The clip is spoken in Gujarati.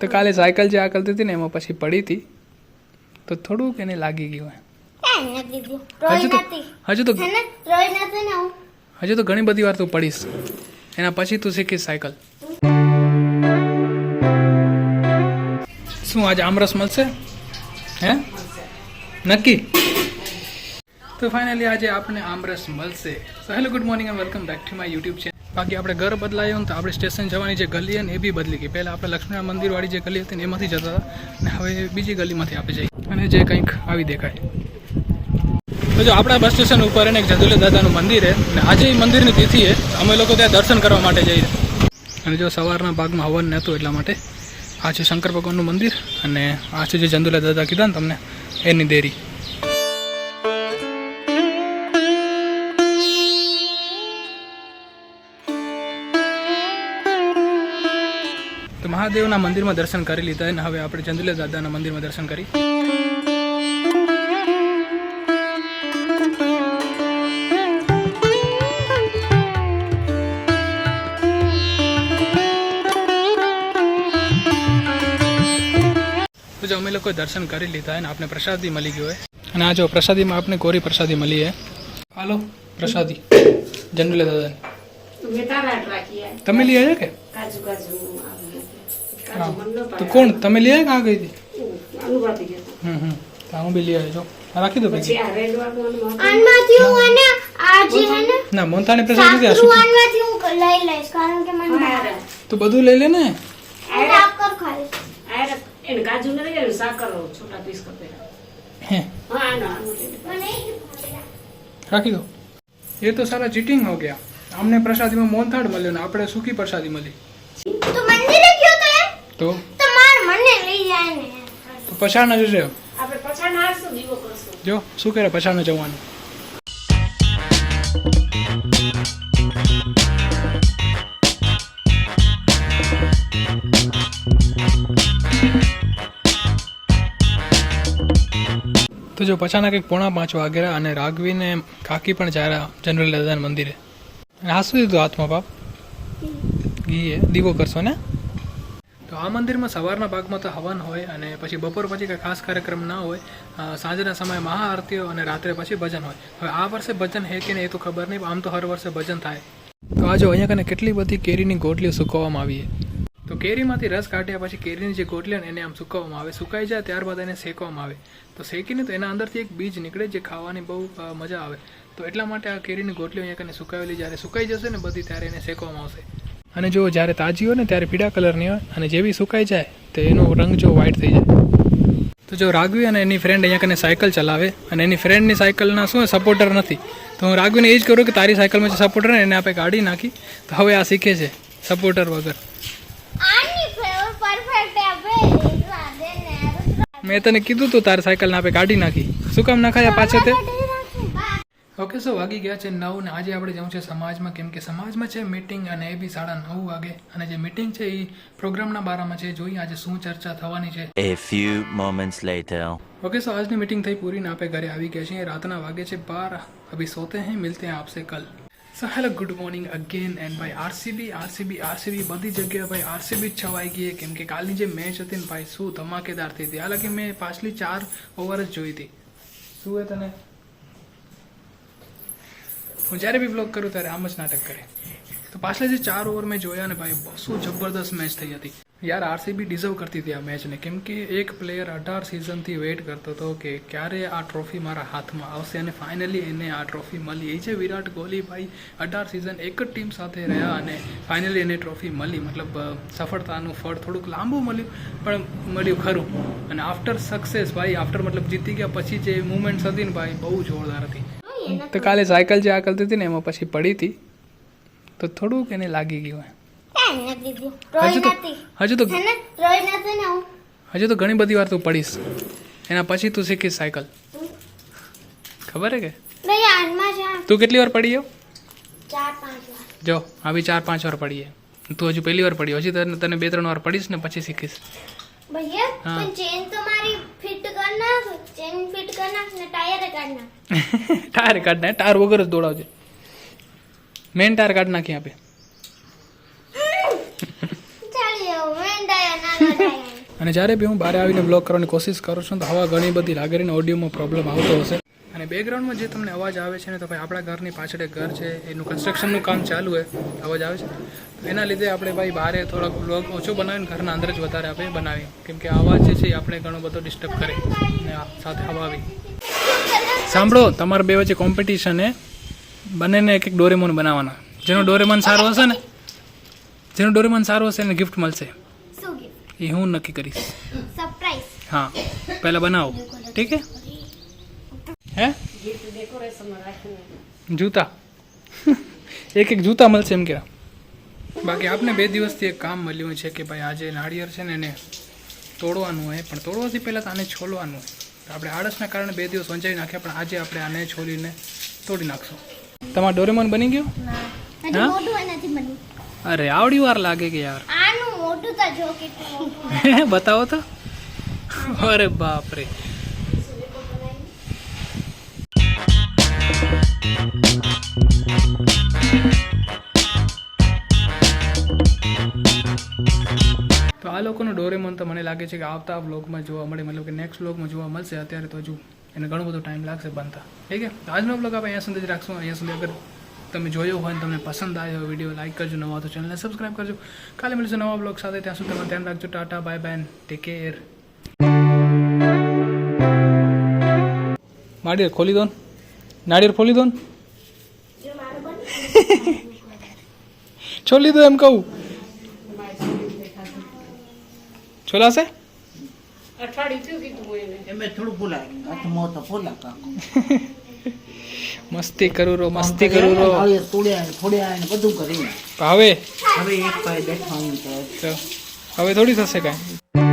તો કાલે સાયકલ જે આ કરતી હતી ને એમાં પછી પડી હતી તો થોડુંક એને લાગી ગયું હજુ તો ઘણી બધી વાર તું પડીશ એના પછી તું શીખીશ સાયકલ. શું આજે આમરસ મળશે હે નક્કી? તો ફાઇનલી આજે આપણે આમરસ મળશે. So hello good morning and welcome back to my YouTube channel. બાકી આપણે ઘર બદલાયું તો આપણે સ્ટેશન જવાની જે ગલી છે ને એ બી બદલી ગઈ. પહેલાં આપણે લક્ષ્મીનારાયણ મંદિરવાળી જે ગલી હતી ને એમાંથી જતા હતા ને હવે બીજી ગલીમાંથી આપણે જઈએ અને જે કંઈક આવી દેખાય. તો જો આપણા બસ સ્ટેશન ઉપર એને એક જદુલે દાદાનું મંદિર છે અને આજે એ મંદિરની તિથિ છે. અમે લોકો ત્યાં દર્શન કરવા માટે જઈએ અને જો સવારના ભાગમાં હવન નહોતું એટલા માટે આ છે શંકર ભગવાનનું મંદિર અને આ છે જે જંદુલા દાદા કીધા ને તમને એની દેરી. તો મહાદેવના મંદિરમાં દર્શન કરી લીધા અને હવે આપણે ચંદુલા દાદાના મંદિરમાં દર્શન કરી. તો જો અમે લોકોએ દર્શન કરી લીધા અને આપણે પ્રસાદી મળી ગયો હોય અને આ જો પ્રસાદીમાં આપણે કોરી પ્રસાદી મળી હે. હાલો પ્રસાદી ચંદુલા દાદાની તમે લઈ આવ્યા કે? તો કોણ તમે લઈ આવ્યા? કहाँ ગઈ હતી? હું બી લઈ આવ્યો છો. રાખી દો પછી ના મોનથાની પ્રસાદી આ શું લઈ લઈશ કારણ કે મને તું બધું લઈ લે ને. गाजू नहीं साकर छोटा पीस कर રાખી દો. ये तो सारा चीटिंग हो गया. हमने प्रसादी में मोहनथाળ મળ્યો ને આપણે સૂકી પ્રસાદી મળી. તો મંદિરે ગયો તો તમાર મને લઈ જાય ને તો પછાણ જ રહ્યો. આપણે પછાણ આવશું દીવો કરશું. જો શું કરે પછાણ જવાનું. તો જો પછાના કંઈક 4:45 વાગ્યા અને રાઘવીને કાકી પણ જાય જનરલ દાદાના મંદિરે. હાસું દીધું હાથમાં બાપ ઘી દીવો કરશો ને. તો આ મંદિરમાં સવારના ભાગમાં તો હવન હોય અને પછી બપોર પછી કંઈ ખાસ કાર્યક્રમ ના હોય. સાંજના સમયે મહાઆરતીઓ અને રાત્રે પછી ભજન હોય. હવે આ વર્ષે ભજન હે કે નહીં એ તો ખબર નહીં, આમ તો હર વર્ષે ભજન થાય. તો આ જો અહીંયા કને કેટલી બધી કેરીની ગોટલીઓ સુકવવામાં આવી છે. તો કેરીમાંથી રસ કાઢ્યા પછી કેરીની જે ગોટલી એને આમ સુકવવામાં આવે. સુકાઈ જાય ત્યારબાદ એને શેકવામાં આવે. તો શેકીને તો એના અંદરથી એક બીજ નીકળે જે ખાવાની બહુ મજા આવે. તો એટલા માટે આ કેરીની ગોટલીઓ અહીંયા કને સુકાવેલી જ્યારે સુકાઈ જશે ને બધી ત્યારે એને શેકવામાં આવશે. અને જો જ્યારે તાજી હોય ને ત્યારે પીળા કલરની હોય અને જેવી સુકાઈ જાય તો એનો રંગ જો વ્હાઇટ થઈ જાય. તો જો રાઘવી અને એની ફ્રેન્ડ અહીંયા કને સાયકલ ચલાવે અને એની ફ્રેન્ડની સાયકલના શું સપોર્ટર નથી. તો હું રાઘવીને એ જ કરું કે તારી સાયકલમાં જે સપોર્ટર ને એને આપણે કાઢી નાખી. તો હવે આ શીખે છે સપોર્ટર વગર. મેં તને કીધું તું તારી સાયકલ ના આપે કાઢી નાખી. શું કામ નાખાયા પાછળ તે? ઓકે સો વાગી ગયા છે 9 ને આજે આપણે જવું છે સમાજમાં કેમ કે સમાજમાં છે મીટિંગ અને એ બી 9:30 વાગે અને જે મીટિંગ છે એ પ્રોગ્રામના બારામાં છે. જોઈએ આજે શું ચર્ચા થવાની છે. A few moments later. Okay so આજની મીટિંગ થઈ પૂરી ને આપણે ઘરે આવી ગયા છીએ. રાતના વાગે છે 12. અભી સોતે हैं, मिलते हैं आपसे कल. So hello good morning again and ભાઈ આરસીબી બધી જગ્યાએ ભાઈ આરસીબી જ છવાઈ ગઈ કેમ કે કાલની જે મેચ હતી ને ભાઈ શું ધમાકેદાર થઈ હતી. હાલાકી મેં પાછલી 4 ઓવર જ જોઈ હતી. શું હે તને? હું જ્યારે બી બ્લોગ કરું ત્યારે આમ જ નાટક કરે. તો પાછલા જે 4 ઓવર મેં જોયા ને ભાઈ શું જબરદસ્ત મેચ થઈ હતી યાર. આરસીબી ડિઝર્વ કરતી હતી આ મેચને કેમ કે એક પ્લેયર 18 સિઝનથી વેઇટ કરતો હતો કે ક્યારે આ ટ્રોફી મારા હાથમાં આવશે અને ફાઇનલી એને આ ટ્રોફી મળી. એ છે વિરાટ કોહલી ભાઈ. 18 સિઝન એક જ ટીમ સાથે રહ્યા અને ફાઇનલી એને ટ્રોફી મળી. મતલબ સફળતાનું ફળ થોડુંક લાંબુ મળ્યું પણ મળ્યું ખરું. અને આફ્ટર સક્સેસ ભાઈ મતલબ જીતી ગયા પછી જે મુવમેન્ટ્સ હતી ને ભાઈ બહુ જોરદાર હતી. તો કાલે સાયકલ જે આ કરતી હતી ને એમાં પછી પડી હતી તો થોડુંક એને લાગી ગયું. હજુ તો ઘણી બધી વાર તું પડીશ એના પછી તું શીખીશ સાયકલ. ખબર હે કે તું કેટલી વાર પડી? 4-5 વાર. જો આવી 4-5 વાર પડીએ. તું હજુ પહેલી વાર પડી. હજી તને 2-3 વાર પડીશ ને પછી શીખીશ. ભૈયા પણ ચેન તો મારી ફિટ કર નાખ. ચેન ફિટ કર નાખ ને ટાયર કાઢ નાખ. ટાયર કાઢ નાખ. ટાયર વગર જ દોડાવજે. મેન ટાયર કાઢ નાખી આપે. ચાલી આવ મેન ટાયર ના કાઢાય. અને જ્યારે બી હું બહાર આવીને બ્લોગ કરવાની કોશિશ કરું છું તો હવા ઘણી બધી લાગે છે ને ઓડિયોમાં પ્રોબ્લેમ આવતો હશે. અને બેકગ્રાઉન્ડમાં જે તમને અવાજ આવે છે ને તો ભાઈ આપણા ઘરની પાછળ એક ઘર છે, એનું કન્સ્ટ્રક્શનનું કામ ચાલુ છે, અવાજ આવે છે. તો એના લીધે આપણે ભાઈ બહાર થોડોક બ્લોગ ઓછો બનાવીને ઘરના અંદર જ વધારે આપણે બનાવીએ, કેમ કે અવાજ જે છે એ આપણે ઘણો બધો ડિસ્ટર્બ કરે અને સાથે હવા આવી. સાંભળો, તમારા બે વચ્ચે કોમ્પિટિશન છે, બંનેને એક એક ડોરેમોન બનાવવાના. જેનો ડોરેમોન સારો હશે એને ગિફ્ટ મળશે. શું gift? એ હું નક્કી કરીશ. સરપ્રાઈઝ. હા, પહેલાં બનાવો, ઠીક હે? ગિફ્ટ ડેકોરેશનમાં રાખીને જૂતા એક જૂતા મળશે એમ કે. બાકી આપણે 2 દિવસથી એક કામ મળ્યું છે કે ભાઈ આજે નાળિયેર છે ને એને તોડવાનું હોય, પણ તોડવાથી પહેલાં તો આને છોલવાનું હોય. તો આપણે આળસના કારણે 2 દિવસ વંચાવી નાખ્યા, પણ આજે આપણે આને છોલીને તોડી નાખશું. તમારો ડોરેમોન બની ગયો? હજી હા? મોટું હોય નથી બન્યું. અરે આવડી વાર લાગે કે યાર. આનું મોટું તો જો કેટલું મોટું. બતાવો તો. અરે બાપ રે. તો આ લોકોનો ડોરેમોન તો મને લાગે છે કે આવતા વ્લોગમાં જોવા મળે, મતલબ કે નેક્સ્ટ વ્લોગમાં જોવા મળશે. અત્યારે તો હજુ એને ઘણો બધો ટાઈમ લાગશે બનતા. ઠીક છે, તો આજનો વ્લોગ આપણે અહીંયા સુધી જ રાખશું. અહીંયા સુધી અગર તમે જોયો હોય અને તમને પસંદ આવ્યો વિડીયો લાઈક કરજો, નવા તો ચેનલને સબસ્ક્રાઈબ કરજો. કાલે મળીશું નવા વ્લોગ સાથે. ત્યાં સુધી તમે ધ્યાન રાખજો. Tata, bye bye, take care. નાળિયેર ખોલી દો, નાળિયેર ખોલી દો, છોલી દો એમ કહું. છોલાશે? અઠવાડિયું થયું કીધું હોય એને. એમે થોડું ફૂલાય હાથમાં તો ફૂલા કાકો મસ્તી કરું રો, મસ્તી કરું રો. હવે થોડ્યા ને બધું કરી હવે હવે એક પાય બેઠવાનું તો હવે થોડી થશે કાંઈ.